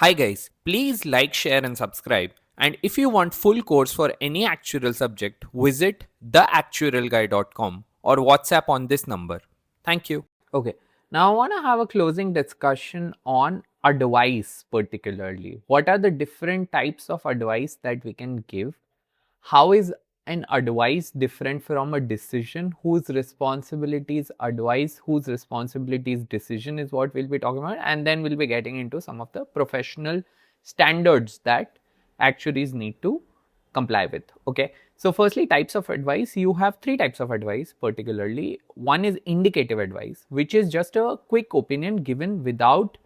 Hi guys, please like, share and subscribe. And if you want full course for any actuarial subject, visit theactuarialguy.com or WhatsApp on this number. Thank you. Okay, now I want to have a closing discussion on advice particularly. What are the different types of advice that we can give? How is an advice different from a decision? Whose responsibilities advice, whose responsibilities decision is what we'll be talking about, and then we'll be getting into some of the professional standards that actuaries need to comply with. Okay, so firstly, types of advice. You have three types of advice particularly. One is indicative advice, which is just a quick opinion given without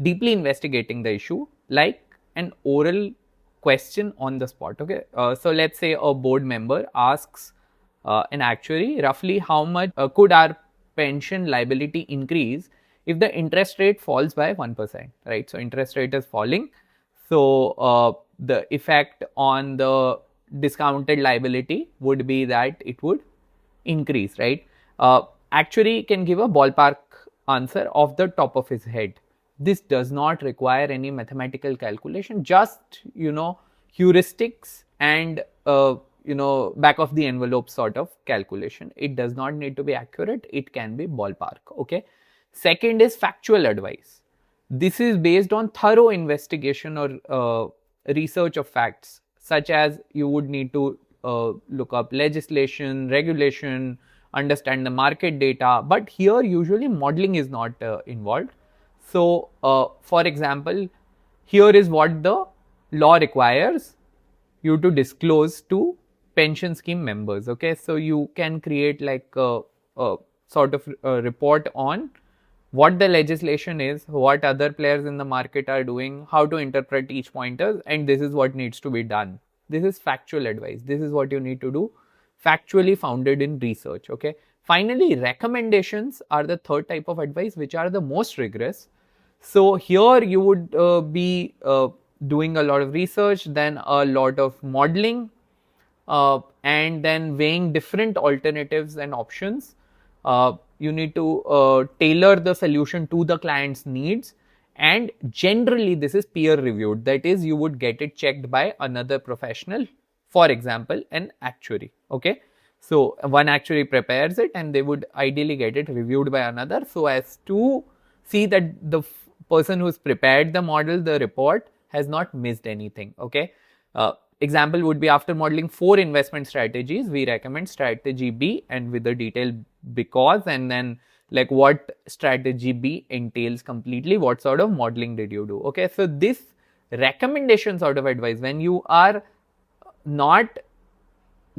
deeply investigating the issue, like an oral question on the spot. Okay, so let's say a board member asks an actuary roughly how much could our pension liability increase if the interest rate falls by 1%, right? So interest rate is falling, so the effect on the discounted liability would be that it would increase, right? Actuary can give a ballpark answer off the top of his head. This does not require any mathematical calculation, just heuristics and back of the envelope sort of calculation. It does not need to be accurate, it can be ballpark. Okay, second is factual advice. This is based on thorough investigation or research of facts, such as you would need to look up legislation, regulation, understand the market data, but here usually modeling is not involved. So for example, here is what the law requires you to disclose to pension scheme members. Okay, so you can create like a sort of a report on what the legislation is, what other players in the market are doing, how to interpret each pointer, and this is what needs to be done. This is factual advice. This is what you need to do, factually founded in research. Okay, finally, recommendations are the third type of advice, which are the most rigorous. So here you would be doing a lot of research, then a lot of modeling, and then weighing different alternatives and options. You need to tailor the solution to the client's needs, and generally this is peer reviewed. That is, you would get it checked by another professional, for example an actuary. Okay, so one actuary prepares it and they would ideally get it reviewed by another, so as to see that the person who's prepared the model, the report, has not missed anything. Okay, example would be, after modeling 4 investment strategies, we recommend strategy B, and with the detail because, and then like what strategy B entails completely, what sort of modeling did you do. Okay, so this recommendation sort of advice, when you are not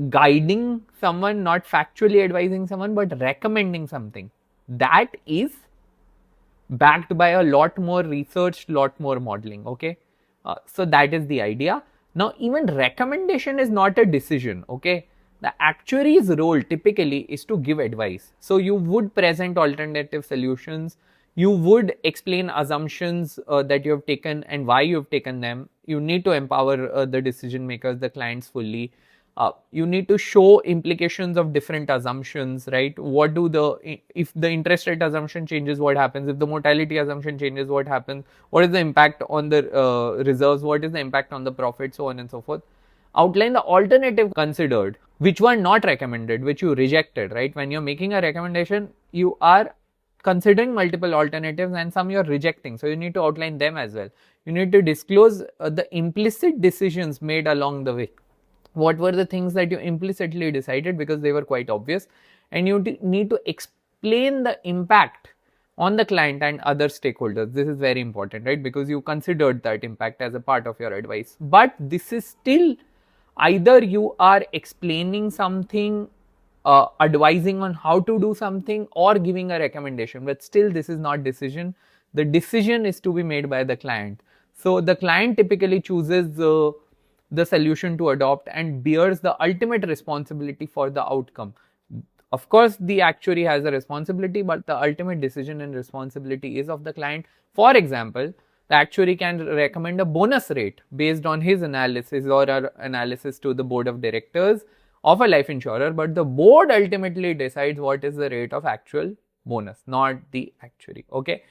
guiding someone, not factually advising someone, but recommending something, that is backed by a lot more research, lot more modeling. Okay, so that is the idea. Now even recommendation is not a decision. Okay, the actuary's role typically is to give advice. So you would present alternative solutions, you would explain assumptions that you have taken and why you have taken them. You need to empower the decision makers, the clients fully. You need to show implications of different assumptions, right? What do the, if the interest rate assumption changes, what happens? If the mortality assumption changes, what happens? What is the impact on the reserves? What is the impact on the profit? So on and so forth. Outline the alternative considered, which were not recommended, which you rejected, right? When you're making a recommendation, you are considering multiple alternatives and some you're rejecting. So you need to outline them as well. You need to disclose the implicit decisions made along the way. What were the things that you implicitly decided because they were quite obvious, and you need to explain the impact on the client and other stakeholders. This is very important, right? Because you considered that impact as a part of your advice. But this is still, either you are explaining something, advising on how to do something, or giving a recommendation, but still this is not decision. The decision is to be made by the client. So the client typically chooses the solution to adopt and bears the ultimate responsibility for the outcome. Of course, the actuary has a responsibility, but the ultimate decision and responsibility is of the client. For example, the actuary can recommend a bonus rate based on his analysis or our analysis to the board of directors of a life insurer, but the board ultimately decides what is the rate of actual bonus, not the actuary. Okay,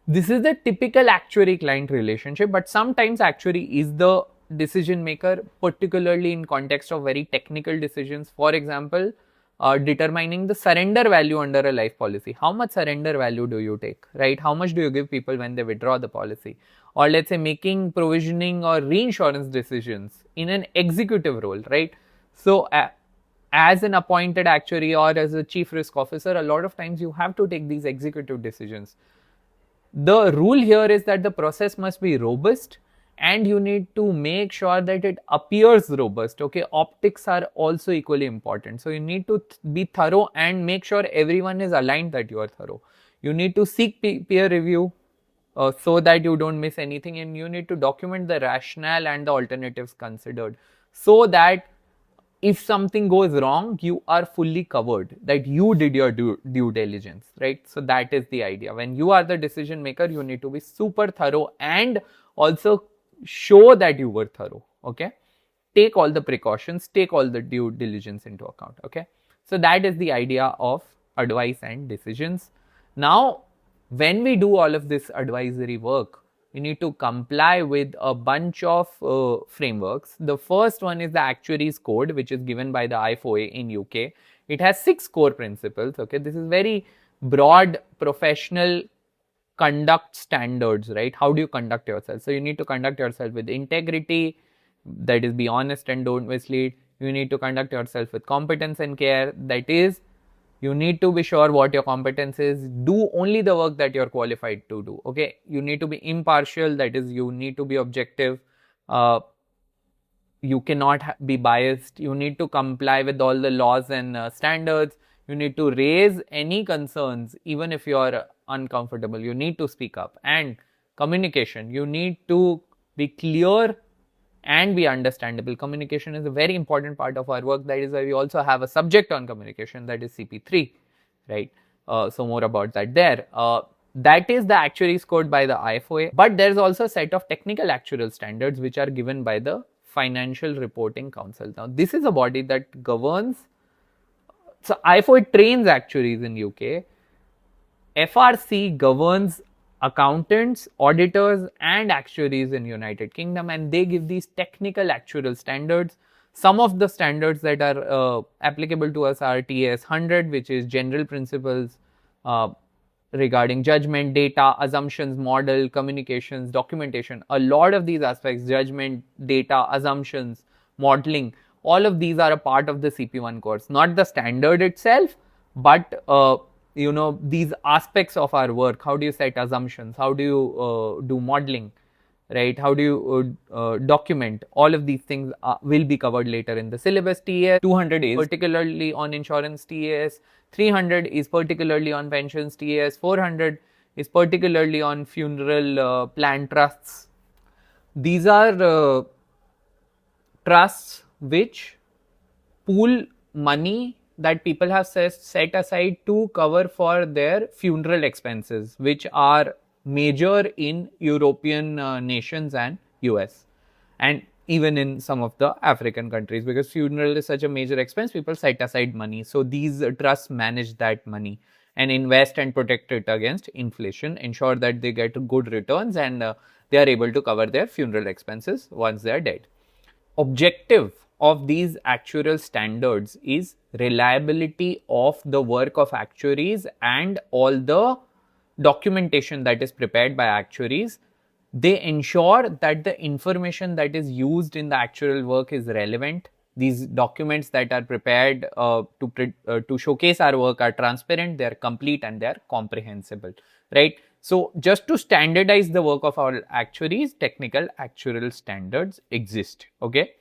This is the typical actuary client relationship, but sometimes actuary is the decision maker, particularly in context of very technical decisions. For example, determining the surrender value under a life policy. How much surrender value do you take, right? How much do you give people when they withdraw the policy? Or let's say making provisioning or reinsurance decisions in an executive role, right? So as an appointed actuary or as a chief risk officer, a lot of times you have to take these executive decisions. The rule here is that the process must be robust and you need to make sure that it appears robust. Okay, optics are also equally important. So you need to be thorough and make sure everyone is aligned that you are thorough. You need to seek peer review so that you don't miss anything, and you need to document the rationale and the alternatives considered so that if something goes wrong, you are fully covered, that you did your due diligence, right? So that is the idea. When you are the decision maker, you need to be super thorough and also show that you were thorough. Okay, take all the precautions, take all the due diligence into account. Okay, so that is the idea of advice and decisions. Now, when we do all of this advisory work, we need to comply with a bunch of frameworks. The first one is the Actuaries Code, which is given by the IFoA in UK. It has 6 core principles. Okay, this is very broad professional conduct standards, right? How do you conduct yourself? So you need to conduct yourself with integrity, that is, be honest and don't mislead. You need to conduct yourself with competence and care, that is, you need to be sure what your competence is, do only the work that you're qualified to do. Okay, you need to be impartial, that is, you need to be objective, you cannot be biased, you need to comply with all the laws and standards, you need to raise any concerns even if you are uncomfortable, you need to speak up. And communication, you need to be clear and be understandable. Communication is a very important part of our work. That is why we also have a subject on communication, that is CP3, right? So more about that there. That is the Actuaries Code by the IFoA, but there is also a set of technical actuarial standards which are given by the Financial Reporting Council. Now, this is a body that governs. So IFoA trains actuaries in UK. FRC governs accountants, auditors, and actuaries in United Kingdom, and they give these technical actuarial standards. Some of the standards that are applicable to us are TAS 100, which is general principles regarding judgment, data, assumptions, model, communications, documentation. A lot of these aspects, judgment, data, assumptions, modeling, all of these are a part of the CP1 course. Not the standard itself, but these aspects of our work. How do you set assumptions? How do you do modeling? Right? How do you document? All of these things will be covered later in the syllabus. TAS 200 is particularly on insurance. TAS 300 is particularly on pensions. TAS 400 is particularly on funeral plan trusts. These are trusts which pool money that people have set aside to cover for their funeral expenses, which are major in European nations and US, and even in some of the African countries, because funeral is such a major expense, people set aside money. So these trusts manage that money and invest and protect it against inflation, ensure that they get good returns, and they are able to cover their funeral expenses once they are dead. Objective of these actuarial standards is reliability of the work of actuaries and all the documentation that is prepared by actuaries. They ensure that the information that is used in the actuarial work is relevant. These documents that are prepared to showcase our work are transparent, they are complete, and they are comprehensible, right? So just to standardize the work of our actuaries, technical actuarial standards exist. Okay.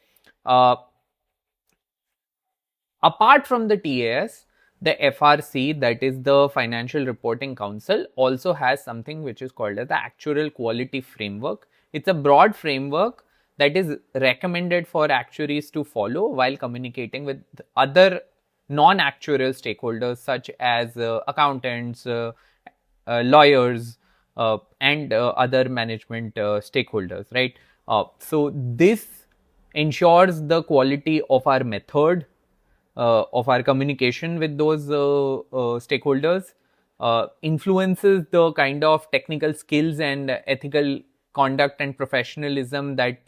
Apart from the TAS, the FRC, that is the Financial Reporting Council, also has something which is called as the Actuarial Quality Framework. It's a broad framework that is recommended for actuaries to follow while communicating with other non-actuarial stakeholders such as accountants, lawyers, and other management stakeholders, right? So this ensures the quality of our method, of our communication with those stakeholders. influences the kind of technical skills and ethical conduct and professionalism that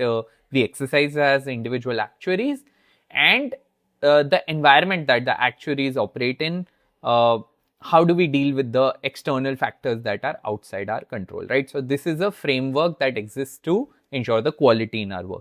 we exercise as individual actuaries, and the environment that the actuaries operate in. How do we deal with the external factors that are outside our control, right? So this is a framework that exists to ensure the quality in our work.